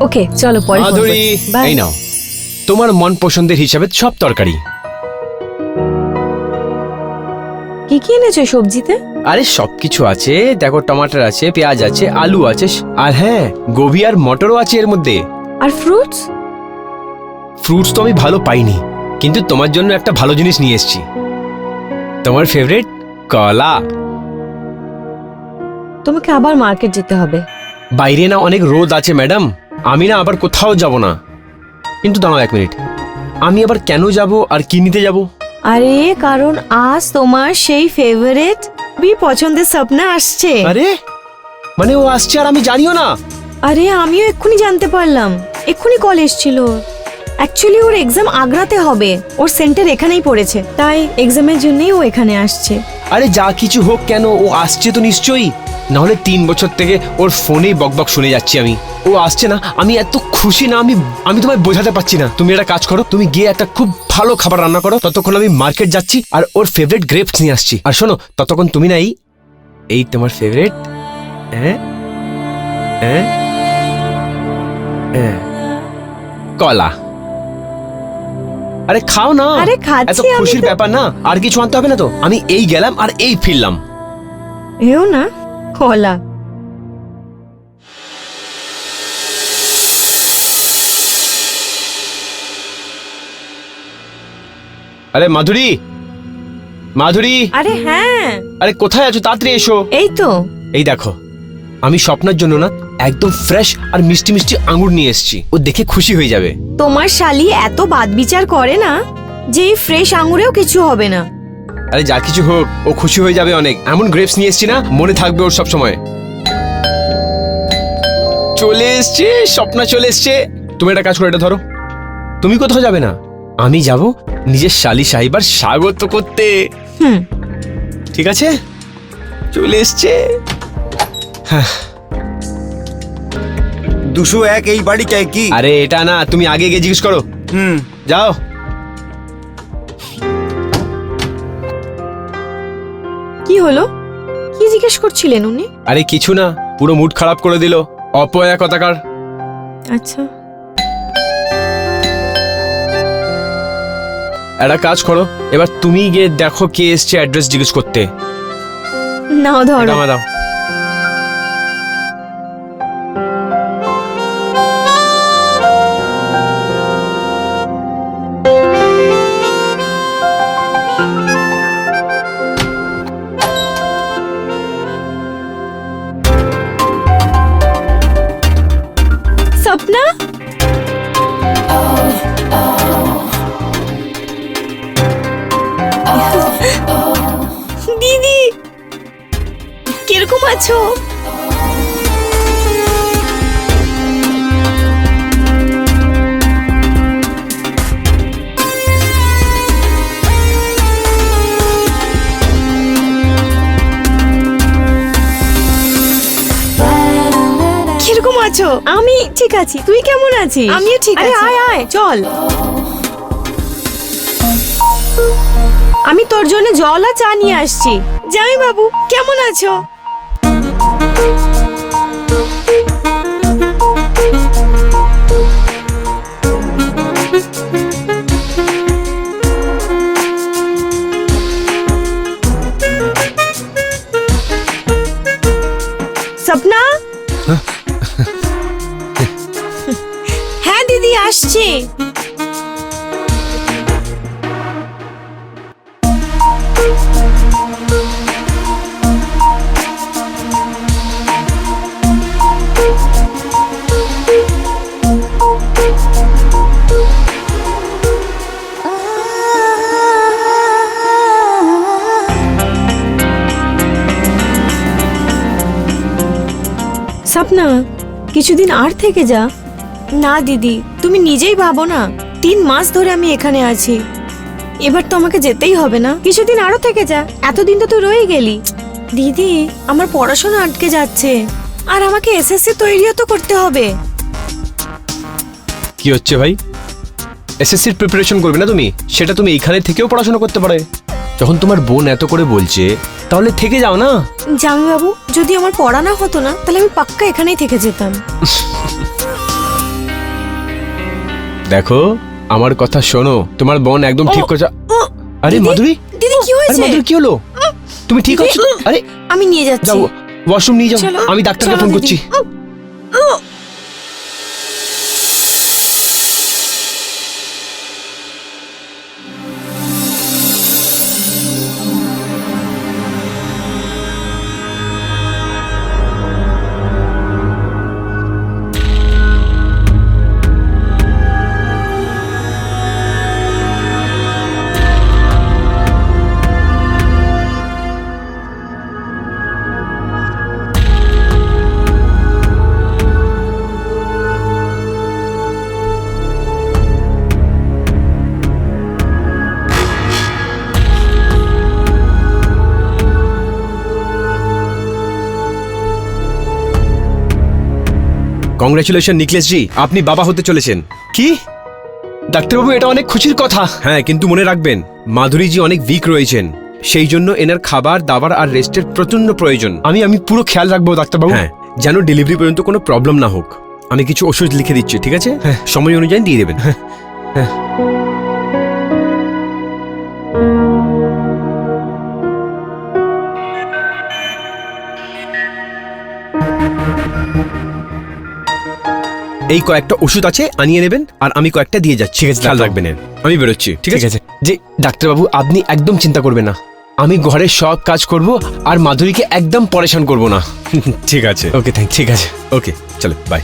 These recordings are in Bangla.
ওকে চলো পরে phone মাধুরী, করছি। Bye. এই নাও তোমার মন পছন্দের হিসাবে সব তরকারি। কি কি এনেছো সবজিতে? আরে সবকিছু আছে, দেখো টমাটার আছে, পেঁয়াজ আছে, আলু আছে, আর হ্যাঁ গোবি আর মটরও আছে এর মধ্যে। আর ফ্রুটস? ফ্রুটস তো আমি ভালো পাইনি, কিন্তু তোমার জন্য একটা ভালো জিনিস নিয়ে এসেছি, তোমার ফেভারিট কলা। তোমাকে আবার মার্কেট যেতে হবে। বাইরে না অনেক রোদ আছে ম্যাডাম, আমি না আবার কোথাও যাব না। কিন্তু দাঁড়াও 1 মিনিট, আমি আবার কেন যাব আর কি নিতে যাব? আরে কারণ আজ তোমার সেই ফেভারিট পছন্দের স্বপ্না আসছে। আরে মানে ও আসছে আর আমি জানিও না? আরে আমিও এক্ষুনি জানতে পারলাম, এক্ষুনি কল এসেছিল। অ্যাকচুয়ালি ওর এক্সাম আগ্রাতে হবে, ওর সেন্টার এখানেই পড়েছে, তাই এক্সামের জন্যই ও এখানে আসছে। আরে যা কিছু হোক কেন, ও আসছে তো নিশ্চয়ই, নাহলে 3 বছর থেকে ওর ফোনেই বকবক শুনে যাচ্ছি আমি। ও আসছে না, আমি এত খুশি না, আমি তোমায় বোঝাতে পারছি না। তুমি একটা কাজ করো, তুমি গিয়ে একটা খুব ভালো খাবার রান্না করো, ততক্ষণ আমি মার্কেট যাচ্ছি আর ওর ফেভারিট গ্রেপস নিয়ে আসছি। আর শোনো, ততক্ষণ তুমি না এই তোমার ফেভারিট কলা, আরে খাও না। আরে খাচ্ছি এত আমি খুশির তো। ব্যাপার না, আর কিছু আনতে হবে না তো, আমি এই গেলাম আর এই ফিরলাম। এও না কলা। আরে মাধুরী, মাধুরী, আরে হ্যাঁ, আরে কোথায় আছো, তাড়াতাড়ি এসো। এই তো। এই দেখো, আমি স্বপ্নের জন্য না একদম ফ্রেশ আর মিষ্টি মিষ্টি আঙ্গুর নিয়ে এসেছি, ও দেখে খুশি হয়ে যাবে। তোমার শালি এত বাদ বিচার করে না যে এই ফ্রেশ আঙুরেও কিছু হবে না। আরে যা কিছু হোক, ও খুশি হয়ে যাবে অনেক। এমন গ্রেপস নিয়ে এসেছি না, মনে থাকবে ওর সব সময়। চলে এসছে স্বপ্না, চলে এসছে। তুমি একটা কাজ করো, এটা ধরো। তুমি কোথাও যাবে না, আমি যাব নিজের শালি সাহিবার স্বাগত করতে। হুম, ঠিক আছে, চলে এসছে। 201 এই বাড়ি চাই কি? আরে এটা না, তুমি আগে গিয়ে জিজ্ঞেস করো। যাও। কি হলো? কি জিজ্ঞেস করছিলেন উনি? আরে কিছু না, পুরো মুড খারাপ করে দিল, অপয়া কথাকার। আচ্ছা, একটা কাজ করো, এবার তুমি গিয়ে দেখো কে এসছে অ্যাড্রেস জিজ্ঞেস করতে। নাও ধরো। এটা আমায় দাও। স্বপ্না, দিদি কিরকম আছো? কিরকম আছো? আমি ঠিক আছি, তুই কেমন আছিস? আমিও ঠিক আছি। আয় আয় চল, আমি তোর জন্য জল আর চা নিয়ে আসছি। জামাই বাবু কেমন আছো? স্বপ্না। হ্যাঁ দিদি আসছি। স্বপ্না কিছুদিন আর থেকে যা। না দিদি, তুমি নিজেই ভাবো না, 3 মাস ধরে আমি এখানে আছি, এবার তো আমাকে যেতেই হবে না। কিছুদিন আরো থেকে যা, এতদিন তো তুই রয়ে গেলি। দিদি আমার পড়াশোনা আটকে যাচ্ছে, আর আমাকে এসএসসি তৈরিও তো করতে হবে। কি হচ্ছে ভাই? এসএসসির প্রিপারেশন করবে না তুমি? সেটা তুমি এইখানে থেকেও পড়াশোনা করতে পারে। যখন তোমার বোন এত করে বলছে, তাহলে থেকে যাও না। জামাই বাবু, যদি আমার পড়া না হতো না, তাহলে আমি পাক্কা এখানেই থেকে যেতাম। দেখো আমার কথা শোনো, তোমার বোন একদম ঠিক কথা। আরে দিদি, মাধুরী, দিদি কি আরে হয়েছে? মাধুরী কি হলো? তুমি ঠিক আছো? আরে আমি নিয়ে যাচ্ছি। যাও ওয়াশরুম নিয়ে যাও, চলো, আমি ডাক্তারকে চলো ফোন দিদি। করছি। কংগ্রেচুলেশন নিকলেশ জি, আপনি বাবা হতে চলেছেন। কি ডাক্তারবাবু, এটা অনেক খুশির কথা। হ্যাঁ, কিন্তু মনে রাখবেন মাধুরী জি অনেক উইক রয়েছেন, সেই জন্য এনার খাবার দাবার আর রেস্টের প্রচন্ড প্রয়োজন। আমি পুরো খেয়াল রাখবো ডাক্তারবাবু। হ্যাঁ, যেন ডেলিভারি পর্যন্ত কোনো প্রবলেম না হোক। আমি কিছু ওষুধ লিখে দিচ্ছি, ঠিক আছে? হ্যাঁ, সময় অনুযায়ী দিয়ে দেবেন। হ্যাঁ। এই কয়েকটা ওষুধ আছে, আনিয়ে নেবেন, আর আমি কয়েকটা দিয়ে যাচ্ছি। ঠিক আছে, খেয়াল রাখবেন। আমি বেরোচ্ছি, ঠিক আছে? জি ডাক্তারবাবু, আপনি একদম চিন্তা করবেন না, আমি ঘরের সব কাজ করব আর মাধুরীকে একদম পরেশান করব না। ঠিক আছে, ওকে, ঠিক আছে, ওকে, চলো বাই।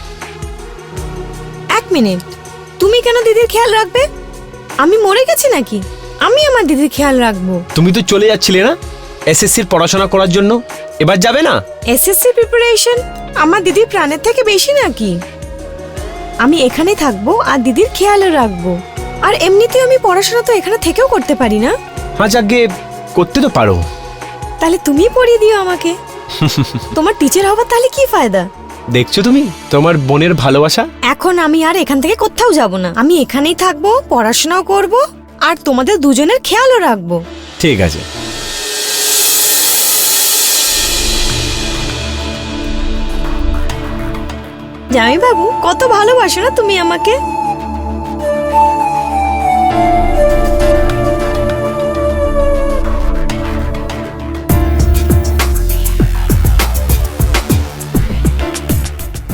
এক মিনিট, তুমি কেন দিদির খেয়াল রাখবে? আমি মরে গেছি নাকি? আমি আমার দিদির খেয়াল রাখবো। তুমি তো চলে যাচ্ছিলে না এসএসসির পড়াশোনা করার জন্য, এবার যাবে না? এসএসসি প্রিপারেশন আমার দিদির প্রাণের থেকে বেশি নাকি? আমি এখানেই থাকবো আর দিদির খেয়ালও রাখবো। আর এমনিতেও আমি পড়াশোনা তো এখানে থেকেও করতে পারি না? হ্যাঁ, যাকে করতে তো পারো। তাহলে তুমিই পড়িয়ে দিও আমাকে। তোমার টিচার হবার তাহলে কি ফায়দা? দেখছো তুমি তোমার বোনের ভালোবাসা। এখন আমি আর এখান থেকে কোথাও যাব না, আমি এখানেই থাকবো, পড়াশোনাও করব আর তোমাদের দুজনের খেয়ালও রাখবো। ঠিক আছে। জামাই বাবু, কত ভালোবাসো না তুমি আমাকে।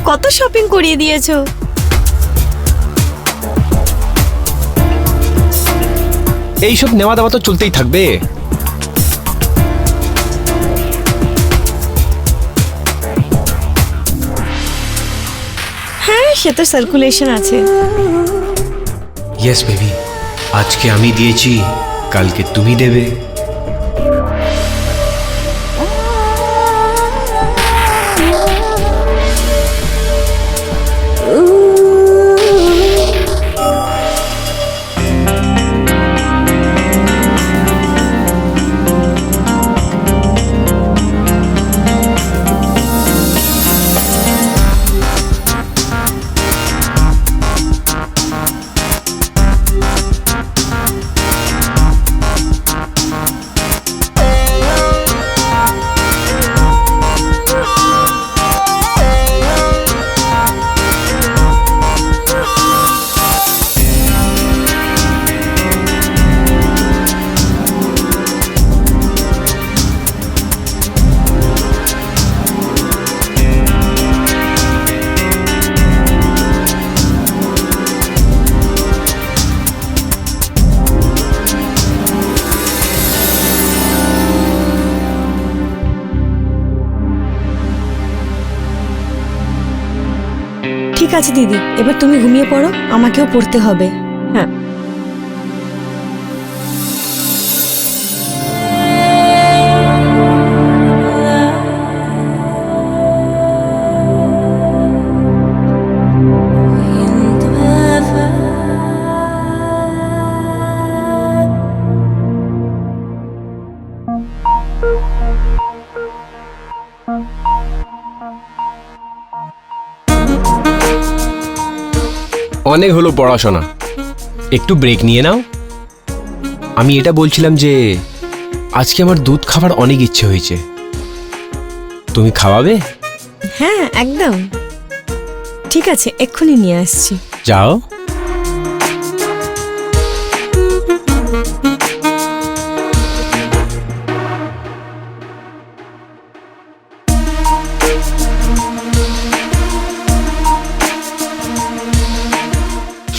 কত শপিং করিয়ে দিয়েছো। এইসব নেওয়া দেওয়া তো চলতেই থাকবে। হ্যাঁ, সে তো সার্কুলেশন আছে। ইয়েস বেবি, আজকে আমি দিয়েছি, কালকে তুমি দেবে। ঠিক আছে দিদি, এবার তুমি ঘুমিয়ে পড়ো, আমাকেও পড়তে হবে। হ্যাঁ। অনেক হলো পড়াশোনা, একটু ব্রেক নিয়ে নাও। আমি এটা বলছিলাম যে আজকে আমার দুধ খাবার অনেক ইচ্ছে হয়েছে, তুমি খাওয়াবে? হ্যাঁ একদম ঠিক আছে, এক্ষুনি নিয়ে আসছি। যাও।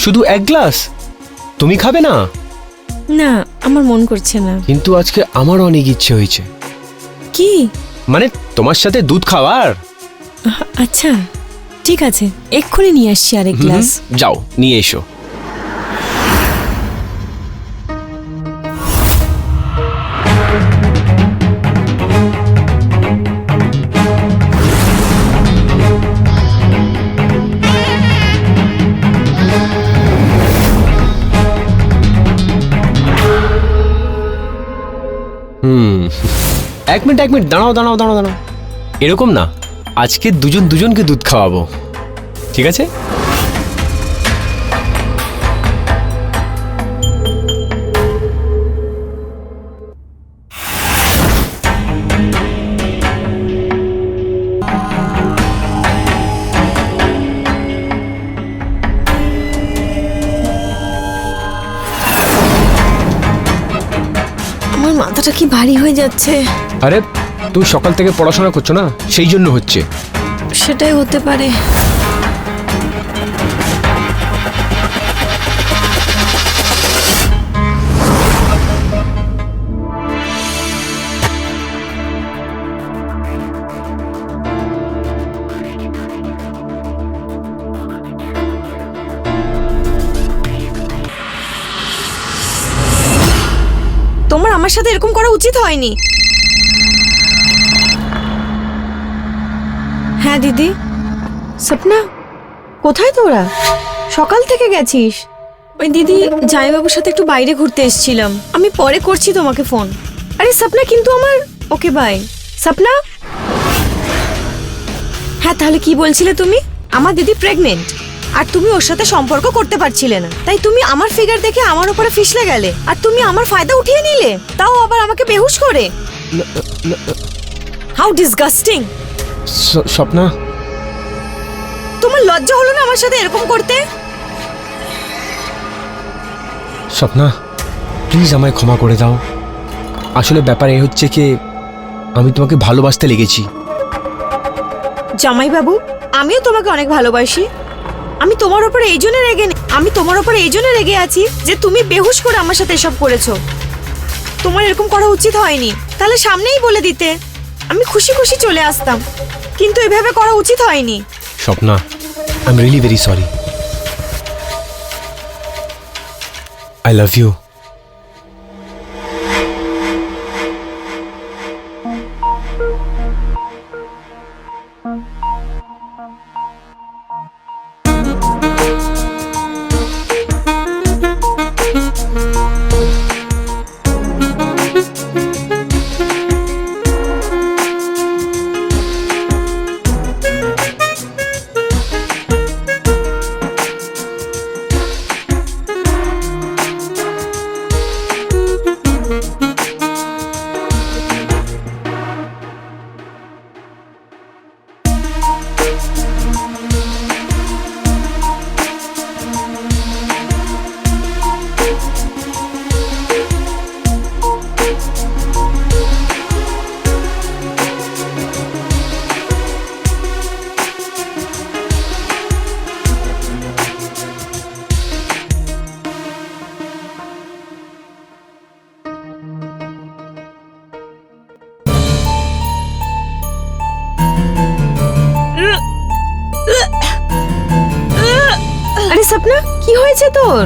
শুধু 1 গ্লাস? তুমি খাবে না? না, আমার মন করছে না। কিন্তু আজকে আমার অনেক ইচ্ছে হয়েছে। কি? মানে তোমার সাথে দুধ খাওয়ার। আচ্ছা ঠিক আছে, এক্ষুনি নিয়ে আসছি আরেক গ্লাস। যাও নিয়ে এসো। এক মিনিট দাঁড়াও দাঁড়াও দাঁড়াও দাঁড়াও। এরকম না, আজকে দুজনকে দুধ খাওয়াবো, ঠিক আছে? আমার মাথাটা কি ভারী হয়ে যাচ্ছে। আরে তুমি সকাল থেকে পড়াশোনা করছো না, সেই জন্য হচ্ছে। সেটাই হতে পারে। তোমার আমার সাথে এরকম করা উচিত হয়নি। হ্যাঁ দিদি। স্বপ্না, কোথায় তোরা? সকাল থেকে গেছিস? ওই দিদি, জামাইবাবুর সাথে একটু বাইরে ঘুরতে এসেছিলাম। আমি পরে করছি তোমাকে ফোন। আরে স্বপ্না, কিন্তু আমার... ওকে বাই। স্বপ্না। হ্যাঁ, তাহলে কি বলছিলে তুমি? আমার দিদি প্রেগনেন্ট আর তুমি ওর সাথে সম্পর্ক করতে পারছিলে না, তাই তুমি আমার ফিগার দেখে আমার উপরে ফিসলে গেলে আর তুমি আমার ফায়দা উঠিয়ে নিলে, তাও আবার আমাকে বেহুশ করে। How disgusting. স্বপ্না, তোমার লজ্জা হলো না আমার সাথে এরকম করতে? স্বপ্না প্লিজ আমায় ক্ষমা করে দাও। আসলে ব্যাপার এই হচ্ছে কি, আমি তোমাকে ভালোবাসতে লেগেছি। জামাইবাবু, আমিও তোমাকে অনেক ভালোবাসি। আমি তোমার উপরে এই জন্য রেগে আছি যে তুমি বেহুশ করে আমার সাথে এসব করেছো। তোমার এরকম করা উচিত হয়নি। তাহলে সামনেই বলে দিতে, আমি খুশি খুশি চলে আসতাম। কিন্তু এভাবে করা উচিত হয়নি। Swapna, I am really very sorry. I love you. আরে স্বপ্না, কি হয়েছে তোর?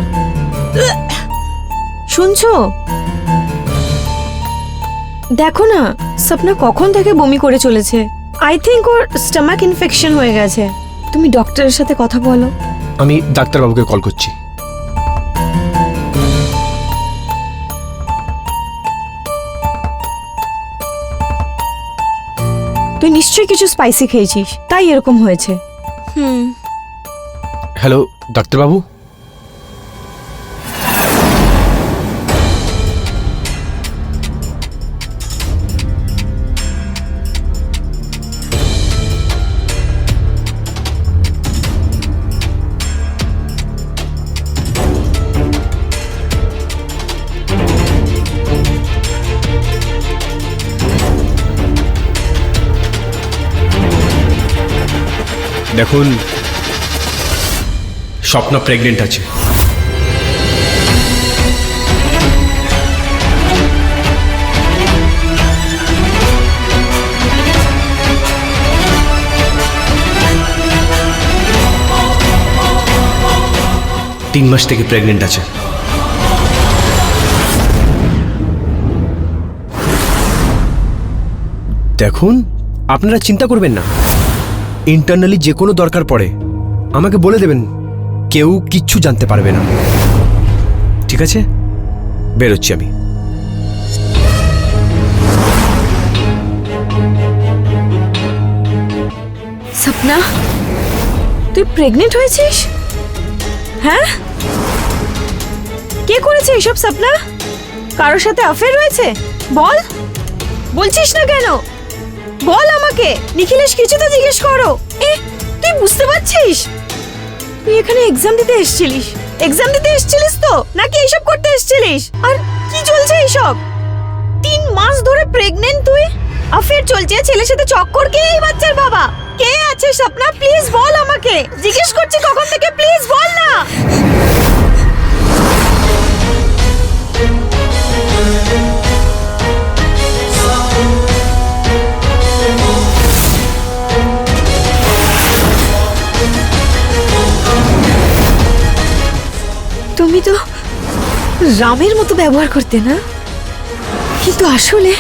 শুনছো? দেখো না, স্বপ্না কখন থেকে বমি করে চলেছে। I think or stomach infection হয়ে গেছে। তুমি ডক্টরের সাথে কথা বলো। আমি ডাক্তারবাবুকে কল করছি। তুই নিশ্চয়ই কিছু স্পাইসি খেয়েছিস, তাই এরকম হয়েছে। হ্যালো ডাক্তারবাবু। দেখুন, স্বপ্না প্রেগনেন্ট আছে। 3 মাস থেকে প্রেগনেন্ট আছে। দেখুন, আপনারা চিন্তা করবেন না, ইন্টারনালি যে কোনো দরকার পড়ে আমাকে বলে দেবেন, কেউ কিচ্ছু জানতে পারবে না, ঠিক আছে? বেরোচ্ছি আমি। সপনা, তুই প্রেগনেন্ট হয়েছিস? হ্যাঁ, কে করেছে এসব সপনা? কারোর সাথে অ্যাফেয়ার রয়েছে? বল, বলছিস না কেন? বল আমাকে। নিখিলেশ, কিছু তো জিজ্ঞেস করো। তুই বুঝতে পারছিস তুই এখানে এক্সাম দিতে এসেছিলিস? এক্সাম দিতে এসেছিলিস তো, নাকি এইসব করতে এসেছিলিস? আর কি চলছে এইসব? 3 মাস ধরে প্রেগনেন্ট তুই, অ্যাফেয়ার চলছে, ছেলের সাথে চক্কর। কে এই বাচ্চার বাবা? কে আছে সপনা? প্লিজ বল আমাকে, জিজ্ঞেস করছি কখন থেকে, প্লিজ বল না। তুমি তো রামের মতো ব্যবহার করতে না, কিন্তু আসলে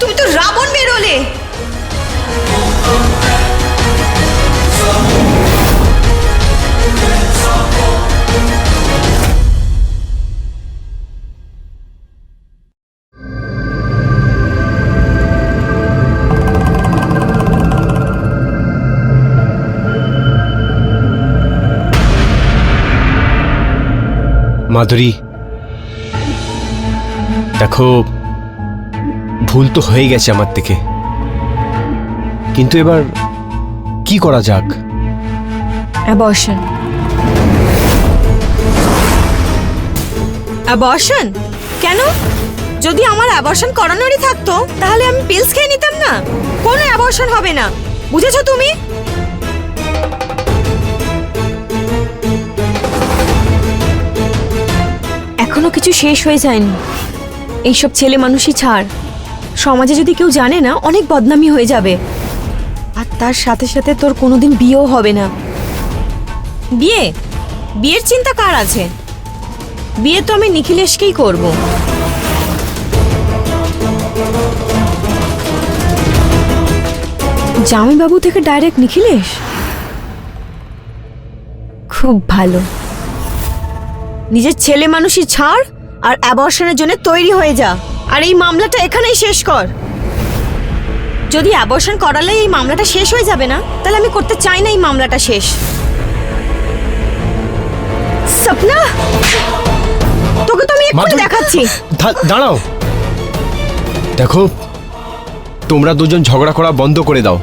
তুমি তো রাবণ বেরোলে। মাধুরী, দেখো, ভুল তো হয়ে গেছে আমার থেকে, কিন্তু এবার কি করা যাক? অ্যাবর্শন। অ্যাবর্শন? কেন? যদি আমার অ্যাবর্শন করানোরই থাকতো তাহলে আমি পিলস খেয়ে নিতাম না। কোনো অ্যাবর্শন হবে না, বুঝেছো তুমি? এখনো কিছু শেষ হয়ে যায়নি। এইসব ছেলে মানুষই ছাড়, সমাজে যদি কেউ জানে না, অনেক বদনামি হয়ে যাবে। আর তার সাথে সাথে তোর কোনোদিন বিয়েও হবে না। বিয়ে? বিয়ের চিন্তা কার আছে? বিয়ে তো আমি নিখিলেশকেই করব। জামাইবাবু থেকে ডাইরেক্ট নিখিলেশ? খুব ভালো। নিজের ছেলে মানুষই ছাড় আর অ্যাবর্শনের জন্য তৈরি হয়ে যা, আর এই মামলাটা এখানেই শেষ কর। যদি অ্যাবর্শন করালে এই মামলাটা শেষ হয়ে যাবে না, তাহলে আমি করতে চাই না এই মামলাটা শেষ। সপনা, তোকে তো আমি একটু দেখাচ্ছি। দাঁড়াও, দেখো, তোমরা দুজন ঝগড়া করা বন্ধ করে দাও।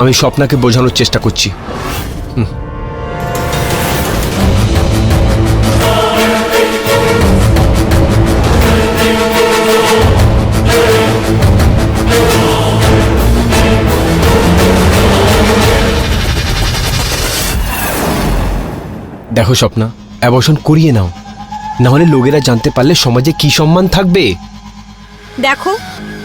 আমি স্বপ্নাকে বোঝানোর চেষ্টা করছি। দেখো স্বপ্না, অ্যাবর্শন করিয়ে নাও, না হলে লোকেরা জানতে পারলে সমাজে কি সম্মান থাকবে? দেখো,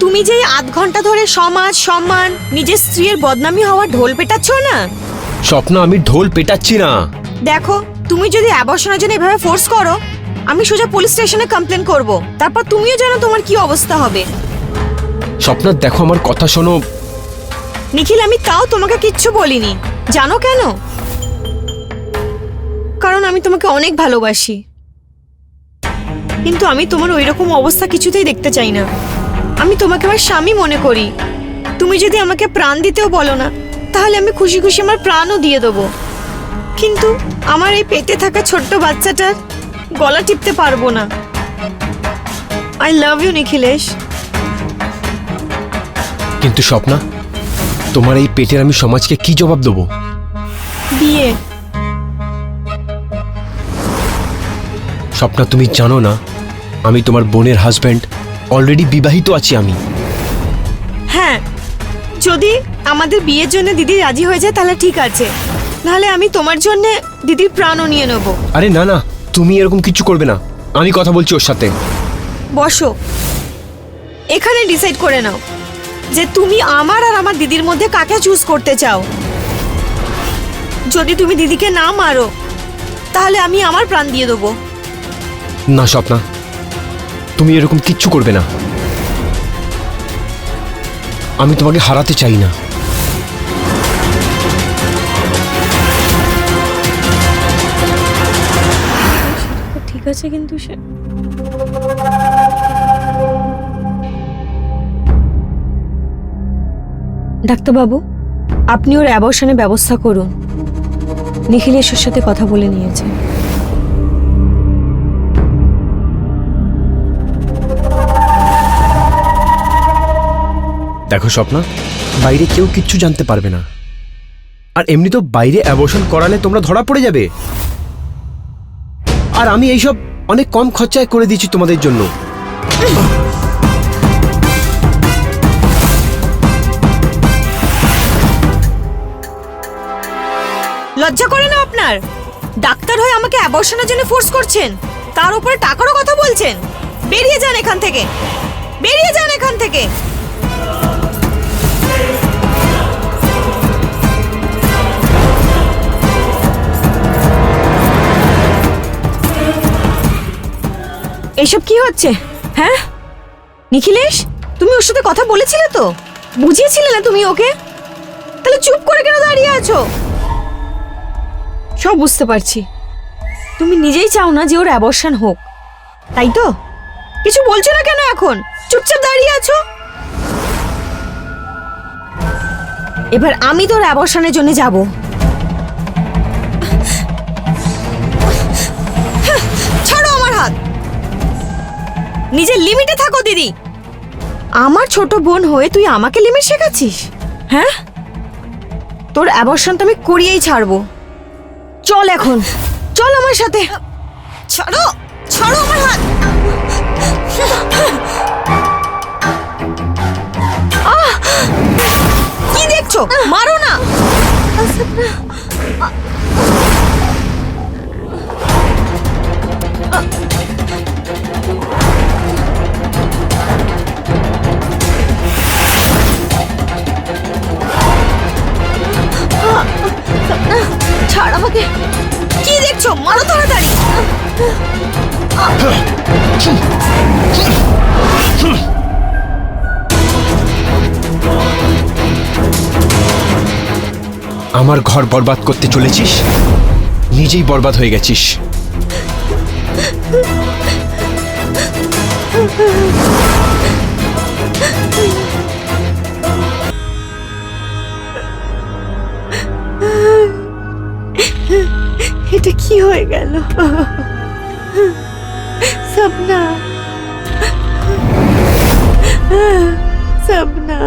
তুমি যে 8 ঘন্টা ধরে সমাজ সম্মান নিজের স্ত্রীর বদনামি হওয়ার ঢোল পেটাচ্ছ না। স্বপ্না, আমি ঢোল পেটাচ্ছি না। দেখো, তুমি যদি অ্যাবর্শনের জন্য এভাবে ফোর্স করো, আমি সোজা পুলিশ স্টেশনে কমপ্লেন করব। তারপর তুমিও জানো তোমার কি অবস্থা হবে। স্বপ্না, দেখো, আমার কথা শোনো। নিখিল, আমি তাও তোমাকে কিচ্ছু বলিনি। জানো কেন? কারণ আমি তোমাকে অনেক ভালোবাসি, কিন্তু আমি তোমার ওইরকম অবস্থা কিছুতেই দেখতে চাই না। আমি তোমাকে আমার স্বামী মনে করি। তুমি যদি আমাকে প্রাণ দিতেও বলো না, তাহলে আমি খুশি খুশি আমার প্রাণও দিয়ে দেবো। কিন্তু আমার এই পেটে থাকা ছোট্ট বাচ্চাটার গলা টিপতে পারবো না। I love you Nikhilesh. কিন্তু স্বপ্না, তোমার এই পেটের আমি সমাজকে কি জবাব দেবো? বিয়ে। স্বপ্না, তুমি জানো না আমি তোমার বোনের হাজব্যান্ড, অলরেডি বিবাহিত আছি আমি। হ্যাঁ, যদি আমাদের বিয়ের জন্য দিদি রাজি হয়ে যায় তাহলে ঠিক আছে, নাহলে আমি তোমার জন্য দিদির প্রাণও নিয়ে নেব। আরে না না, তুমি এরকম কিছু করবে না, আমি কথা বলছি ওর সাথে। বসো, এখানে ডিসাইড করে নাও যে তুমি আমার আর আমার দিদির মধ্যে কাকে চুজ করতে চাও। যদি তুমি দিদিকে না মারো তাহলে আমি আমার প্রাণ দিয়ে দেবো। না স্বপ্না, তুমি এরকম কিচ্ছু করবে না। আমি তোমাকে হারাতে চাই না। ঠিক আছে, কিন্তু সে ডাক্তারবাবু, আপনি ওর অ্যাবর্শনের ব্যবস্থা করুন। নিখিলেশের সাথে কথা বলে নিয়েছে। দেখো স্বপ্না, বাইরে কেউ কিচ্ছু জানতে পারবে না। আর এমনি তো বাইরে অ্যাবর্শন করালে তোমরা ধরা পড়ে যাবে। আর আমি এইসব অনেক কম খরচায় করে দিয়েছি তোমাদের জন্য। লজ্জা করে না আপনার? ডাক্তার হয়ে আমাকে অ্যাবর্শনের জন্য ফোর্স করছেন, তার উপরে টাকারও কথা বলছেন। বেরিয়ে যান এখান থেকে, বেরিয়ে যান এখান থেকে। এসব কি হচ্ছে? হ্যাঁ নিখিলেশ, তুমি ওর সাথে কথা বলেছিলে তো? বুঝিয়েছিলে না তুমি ওকে? তাহলে চুপ করে কেন দাঁড়িয়ে আছো? সব বুঝতে পারছি, তুমি নিজেই চাও না যে ওর অ্যাবর্শন হোক, তাই তো? কিছু বলছো না কেন এখন? চুপচাপ দাঁড়িয়ে আছো। এবার আমি তোর অ্যাবর্শনের জন্য যাব। ছাড়ো আমার হাত। নিজের লিমিটে থাকো দিদি। আমার ছোট বোন হয়ে তুই আমাকে লিমিট শেখাচ্ছিস? হ্যাঁ, তোর অ্যাবর্শন তো আমি করিয়েই ছাড়বো। চল এখন, চল আমার সাথে। ছাড়ো, ছাড়ো আমার হাত। কি দেখছো? মারো না। ছাড় আমাকে। কি দেখছো? মারো তাড়াতাড়ি। আমার ঘর বরবাদ করতে চলেছিস, নিজেই বরবাদ হয়ে গেছিস। এটা কি হয়ে গেল? সপনা, সপনা।